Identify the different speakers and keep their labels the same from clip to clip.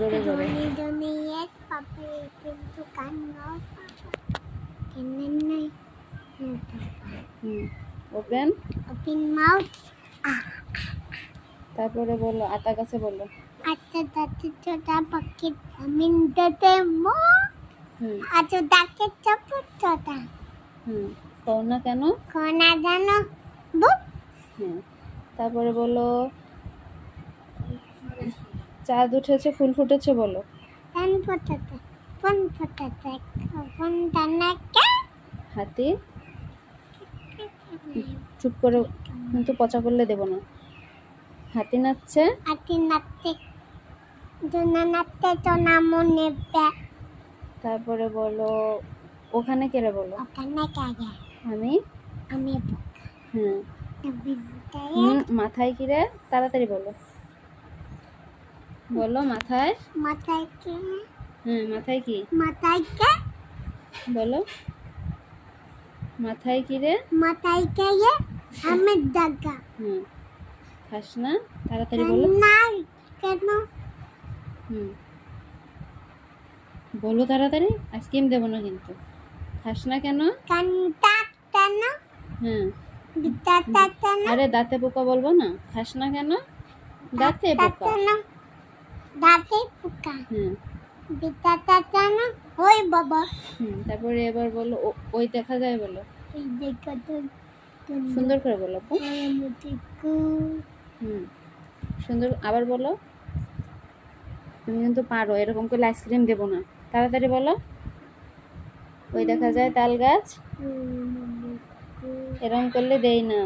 Speaker 1: জোরে জোরে। Open mouth. তারপরে বলো আতা গাছে বলো আতা গাছে ছোটা পাখি মিনতে মো আতা গাছে ছোট ছোটা। কও না কেন? কও না জানো বুক। তারপরে বলো চাঁদ উঠেছে ফুল ফুটেছে বলো। ফুল ফুটেছে ফুল ফুটেছে ফুল টানাকে হাতি। চুপ করে কিন্তু পচা করলে দেব না। হাতি নাচছে হাতি নাচছে জোনা নাচছে জোনা মনে পে। তারপরে বলো ওখানে কেড়ে বলো ওখানে কাগে আমি আমি মাথায় কি রে তাড়াতাড়ি বলো বলো মাথায় মাথায় কি মাথায় কি মাথায় কে বলো মাথায় কি রে মাথায় কে আমি দাগা খাস না তাড়াতাড়ি বলো না কেন বলো তাড়াতাড়ি আইসক্রিম দেব না কিন্তু খাস না কেন কানটা কেন দাঁতে কেন আরে দাঁতে পোকা বলবো না খাস না কেন দাঁতে পোকা দাঁতে পোকা বিটাটা কেন ওই বাবা তারপরে এবার বলো ওই দেখা যায় বলো ওই দেখা যায় সুন্দর করে বলো সুন্দর আবার বলো তুমি কিন্তু পারো এরকম করে আইসক্রিম দেবো না তাড়াতাড়ি বলো ওই দেখা যায় তাল গাছ এরকম করলে দেই না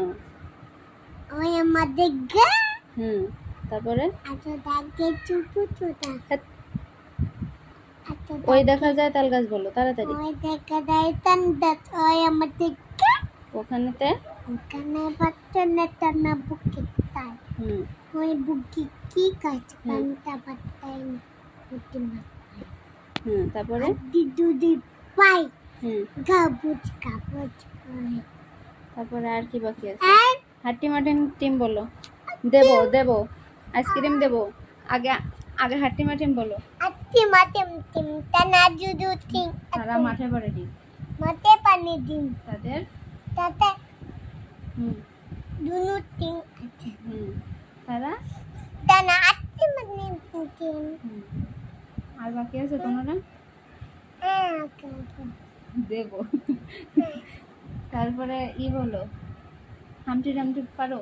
Speaker 1: ওই আমাদের গা তারপরে ওই দেখা যায় তাল গাছ বলো তাড়াতাড়ি ওই দেখা যায় তাল গাছ ওই আমাদের গা ওখানেতে ওখানে বাচ্চা নেতা না বুকে তাই ওই বুকে কি কাজ পান্তা পাতাই না বুকে না তারপরে দুধি পাই গাবুজ গাবুজ তারপরে আর কি বাকি আছে হাট্টি মাটিম টিম বলো দেবো দেবো আইসক্রিম দেবো আগে আগে হাট্টি মাটিম বলো হাট্টি মাটিম টিম টানা জুজু টিম তারা মাঠে পড়ে ডিম মাঠে পানি ডিম তাদের তাতে দুনু টিম আছে তারা টানা হাট্টি মাটিম টিম আর বাকি আছে তোমরা দেবো তারপরে ই বলো হামটি ডামটি পারো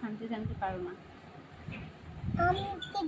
Speaker 1: হামটি ডামটি পারো না হামটি